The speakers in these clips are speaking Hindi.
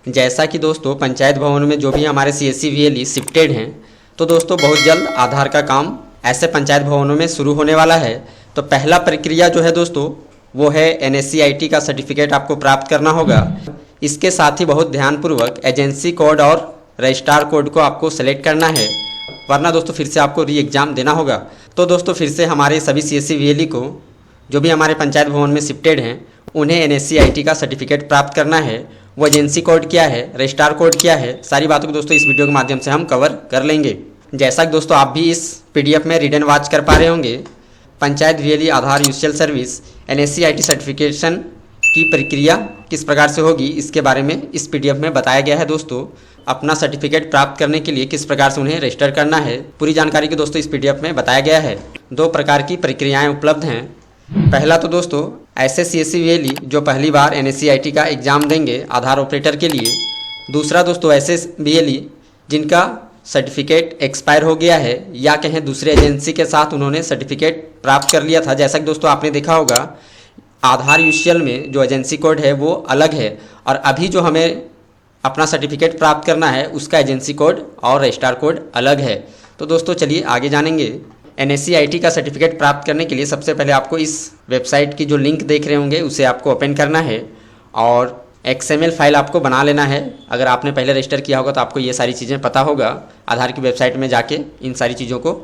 जैसा कि दोस्तों पंचायत भवन में जो भी हमारे CSC VLE शिफ्टेड हैं, तो दोस्तों बहुत जल्द आधार का काम ऐसे पंचायत भवनों में शुरू होने वाला है। तो पहला प्रक्रिया जो है दोस्तों वो है NSC-IT का सर्टिफिकेट आपको प्राप्त करना होगा। इसके साथ ही बहुत ध्यानपूर्वक एजेंसी कोड और रजिस्ट्रार कोड को आपको सेलेक्ट करना है, वरना दोस्तों फिर से आपको री एग्ज़ाम देना होगा। तो दोस्तों फिर से हमारे सभी CSC VLE को जो भी हमारे पंचायत भवन में शिफ्टेड हैं उन्हें NSC-IT का सर्टिफिकेट प्राप्त करना है। वो एजेंसी कोड क्या है, रजिस्ट्रार कोड क्या है, सारी बातों को दोस्तों इस वीडियो के माध्यम से हम कवर कर लेंगे। जैसा कि दोस्तों आप भी इस PDF में रीड एंड वॉच कर पा रहे होंगे, पंचायत VLE आधार यूजुअल सर्विस NSC-IT सर्टिफिकेशन की प्रक्रिया किस प्रकार से होगी इसके बारे में इस PDF में बताया गया है। दोस्तों अपना सर्टिफिकेट प्राप्त करने के लिए किस प्रकार से उन्हें रजिस्टर करना है, पूरी जानकारी को दोस्तों इस PDF में बताया गया है। 2 प्रकार की प्रक्रियाएँ उपलब्ध हैं। पहला तो दोस्तों ऐसे CSC VLE जो पहली बार NSC-IT का एग्ज़ाम देंगे आधार ऑपरेटर के लिए। दूसरा दोस्तों ऐसे VLE जिनका सर्टिफिकेट एक्सपायर हो गया है या कहें दूसरे एजेंसी के साथ उन्होंने सर्टिफिकेट प्राप्त कर लिया था। जैसा कि दोस्तों आपने देखा होगा आधार यूजुअल में जो एजेंसी कोड है वो अलग है और अभी जो हमें अपना सर्टिफिकेट प्राप्त करना है उसका एजेंसी कोड और रजिस्ट्रार कोड अलग है। तो दोस्तों चलिए आगे जानेंगे। NSC-IT का सर्टिफिकेट प्राप्त करने के लिए सबसे पहले आपको इस वेबसाइट की जो लिंक देख रहे होंगे उसे आपको ओपन करना है और XML फाइल आपको बना लेना है। अगर आपने पहले रजिस्टर किया होगा तो आपको ये सारी चीज़ें पता होगा। आधार की वेबसाइट में जाके इन सारी चीज़ों को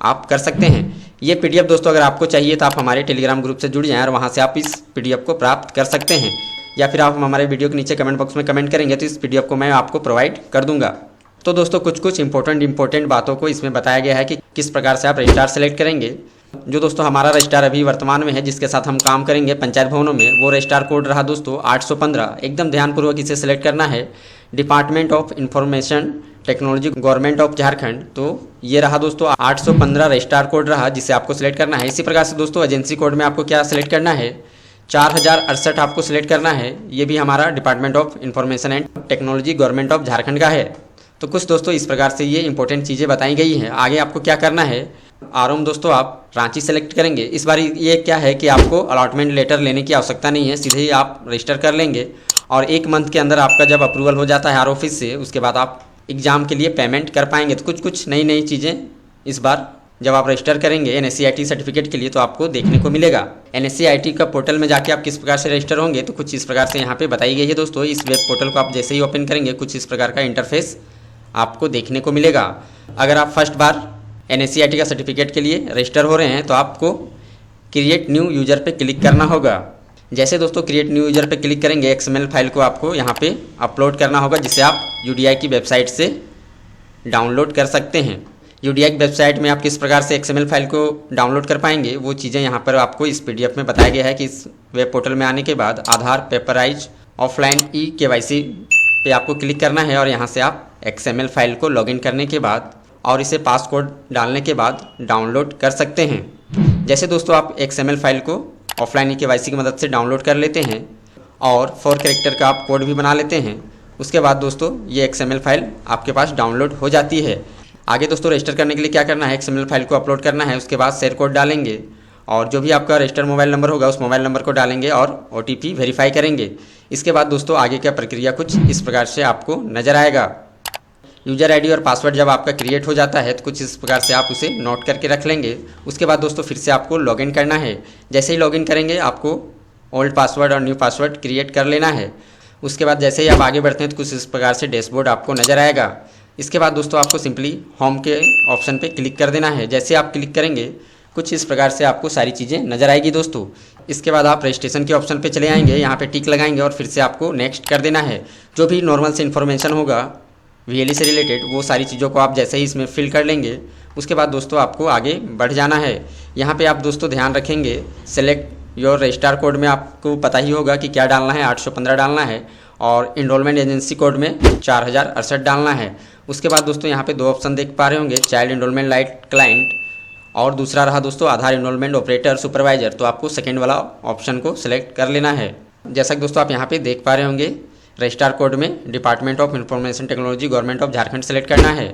आप कर सकते हैं। ये PDF दोस्तों अगर आपको चाहिए तो आप हमारे टेलीग्राम ग्रुप से जुड़ जाएँ और वहाँ से आप इस PDF को प्राप्त कर सकते हैं, या फिर आप हमारे वीडियो के नीचे कमेंट बॉक्स में कमेंट करेंगे तो इस PDF को मैं आपको प्रोवाइड कर दूँगा। तो दोस्तों कुछ इंपॉर्टेंट बातों को इसमें बताया गया है कि किस प्रकार से आप रजिस्ट्रार सेलेक्ट करेंगे। जो दोस्तों हमारा रजिस्ट्रार अभी वर्तमान में है जिसके साथ हम काम करेंगे पंचायत भवनों में, वो रजिस्ट्रार कोड रहा दोस्तों 815। एकदम ध्यानपूर्वक इसे सेलेक्ट करना है। Department of information technology government of Jharkhand, तो ये रहा दोस्तों 815 रजिस्ट्रार कोड रहा जिसे आपको सेलेक्ट करना है। इसी प्रकार से दोस्तों एजेंसी कोड में आपको क्या सेलेक्ट करना है, 4068 आपको सेलेक्ट करना है। ये भी हमारा department of information and technology government of Jharkhand का है। तो कुछ दोस्तों इस प्रकार से ये इंपॉर्टेंट चीज़ें बताई गई हैं। आगे आपको क्या करना है, आरओम दोस्तों आप रांची सेलेक्ट करेंगे। इस बार ये क्या है कि आपको अलॉटमेंट लेटर लेने की आवश्यकता नहीं है, सीधे ही आप रजिस्टर कर लेंगे और 1 मंथ के अंदर आपका जब अप्रूवल हो जाता है ऑफिस से, उसके बाद आप एग्ज़ाम के लिए पेमेंट कर पाएंगे। तो कुछ नई चीज़ें इस बार जब आप रजिस्टर करेंगे NSC-IT सर्टिफिकेट के लिए तो आपको देखने को मिलेगा। NSC-IT का पोर्टल में जाके आप किस प्रकार से रजिस्टर होंगे तो कुछ इस प्रकार से यहाँ पे बताई गई है दोस्तों। इस वेब पोर्टल को आप जैसे ही ओपन करेंगे कुछ इस प्रकार का इंटरफेस आपको देखने को मिलेगा। अगर आप फर्स्ट बार NSC-IT का सर्टिफिकेट के लिए रजिस्टर हो रहे हैं तो आपको क्रिएट न्यू यूज़र पे क्लिक करना होगा। जैसे दोस्तों क्रिएट न्यू यूज़र पे क्लिक करेंगे XML फाइल को आपको यहाँ पे अपलोड करना होगा, जिसे आप UDI की वेबसाइट से डाउनलोड कर सकते हैं। UDI की वेबसाइट में आप किस प्रकार से XML फाइल को डाउनलोड कर पाएंगे वो चीज़ें यहाँ पर आपको इस PDF में बताया गया है कि इस वेब पोर्टल में आने के बाद आधार पेपराइज ऑफलाइन eKYC पे आपको क्लिक करना है और यहाँ से आप XML फाइल को लॉगिन करने के बाद और इसे पासकोड डालने के बाद डाउनलोड कर सकते हैं। जैसे दोस्तों आप XML फाइल को ऑफलाइन eKYC की मदद से डाउनलोड कर लेते हैं और 4 कैरेक्टर का आप कोड भी बना लेते हैं, उसके बाद दोस्तों ये XML फाइल आपके पास डाउनलोड हो जाती है। आगे दोस्तों रजिस्टर करने के लिए क्या करना है, XML फाइल को अपलोड करना है, उसके बाद शेयर कोड डालेंगे और जो भी आपका रजिस्टर मोबाइल नंबर होगा उस मोबाइल नंबर को डालेंगे और OTP वेरीफाई करेंगे। इसके बाद दोस्तों आगे का प्रक्रिया कुछ इस प्रकार से आपको नज़र आएगा। यूज़र ID और पासवर्ड जब आपका क्रिएट हो जाता है तो कुछ इस प्रकार से आप उसे नोट करके रख लेंगे। उसके बाद दोस्तों फिर से आपको लॉगिन करना है। जैसे ही लॉगिन करेंगे आपको ओल्ड पासवर्ड और न्यू पासवर्ड क्रिएट कर लेना है। उसके बाद जैसे ही आप आगे बढ़ते हैं तो कुछ इस प्रकार से डैशबोर्ड आपको नज़र आएगा। इसके बाद दोस्तों आपको सिंपली होम के ऑप्शन पे क्लिक कर देना है। जैसे आप क्लिक करेंगे कुछ इस प्रकार से आपको सारी चीज़ें नज़र आएगी दोस्तों। इसके बाद आप रजिस्ट्रेशन के ऑप्शन पे चले आएंगे, यहाँ पे टिक लगाएंगे और फिर से आपको नेक्स्ट कर देना है। जो भी नॉर्मल से इन्फॉर्मेशन होगा VLE से रिलेटेड वो सारी चीज़ों को आप जैसे ही इसमें फिल कर लेंगे उसके बाद दोस्तों आपको आगे बढ़ जाना है। यहाँ पे आप दोस्तों ध्यान रखेंगे सेलेक्ट योर रजिस्ट्रार कोड में आपको पता ही होगा कि क्या डालना है, 815 डालना है और इनरोलमेंट एजेंसी कोड में 4068 डालना है। उसके बाद दोस्तों यहाँ पे 2 ऑप्शन देख पा रहे होंगे, चाइल्ड इनरोलमेंट लाइट क्लाइंट और दूसरा रहा दोस्तों आधार इनरोलमेंट ऑपरेटर सुपरवाइजर। तो आपको सेकेंड वाला ऑप्शन को सिलेक्ट कर लेना है। जैसा कि दोस्तों आप यहाँ पे देख पा रहे होंगे रजिस्ट्रार कोड में department of information technology government of Jharkhand select करना है।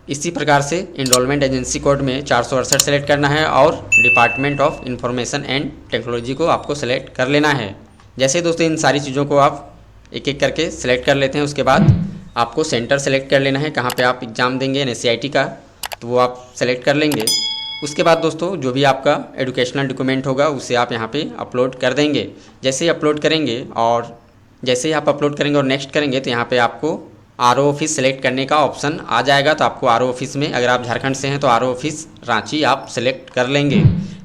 इसी प्रकार से इनरोलमेंट एजेंसी कोड में 468 सेलेक्ट करना है और department of information and technology को आपको सेलेक्ट कर लेना है। जैसे दोस्तों इन सारी चीज़ों को आप एक एक करके सिलेक्ट कर लेते हैं। उसके बाद आपको सेंटर सेलेक्ट कर लेना है, कहाँ पे आप एग्ज़ाम देंगे NSCIT का, तो वो आप सेलेक्ट कर लेंगे। उसके बाद दोस्तों जो भी आपका एजुकेशनल डॉक्यूमेंट होगा उसे आप यहाँ पे अपलोड कर देंगे। जैसे ही अपलोड करेंगे और नेक्स्ट करेंगे तो यहाँ पे आपको RO ऑफिस सेलेक्ट करने का ऑप्शन आ जाएगा। तो आपको RO ऑफिस में, अगर आप झारखंड से हैं तो RO ऑफिस रांची आप सेलेक्ट कर लेंगे।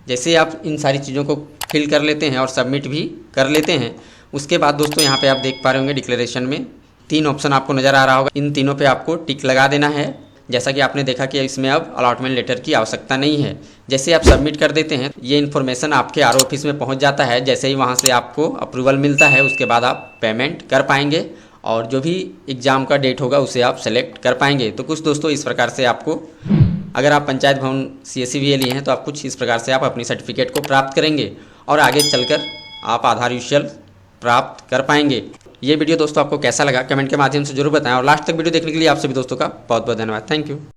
जैसे ही आप इन सारी चीज़ों को फिल कर लेते हैं और सबमिट भी कर लेते हैं, उसके बाद दोस्तों यहाँ पे आप देख पा रहे होंगे डिक्लेरेशन में 3 ऑप्शन आपको नज़र आ रहा होगा। इन तीनों पे आपको टिक लगा देना है। जैसा कि आपने देखा कि इसमें अब अलॉटमेंट लेटर की आवश्यकता नहीं है। जैसे आप सबमिट कर देते हैं ये इन्फॉर्मेशन आपके RO ऑफिस में पहुंच जाता है। जैसे ही वहां से आपको अप्रूवल मिलता है उसके बाद आप पेमेंट कर पाएंगे और जो भी एग्ज़ाम का डेट होगा उसे आप सेलेक्ट कर पाएंगे। तो कुछ दोस्तों इस प्रकार से आपको, अगर आप पंचायत भवन CSCVA लिए हैं तो आप कुछ इस प्रकार से आप अपनी सर्टिफिकेट को प्राप्त करेंगे और आगे चलकर आप आधार यूशियल प्राप्त कर पाएंगे। ये वीडियो दोस्तों आपको कैसा लगा कमेंट के माध्यम से जरूर बताएं और लास्ट तक वीडियो देखने के लिए आप सभी दोस्तों का बहुत बहुत धन्यवाद। Thank you.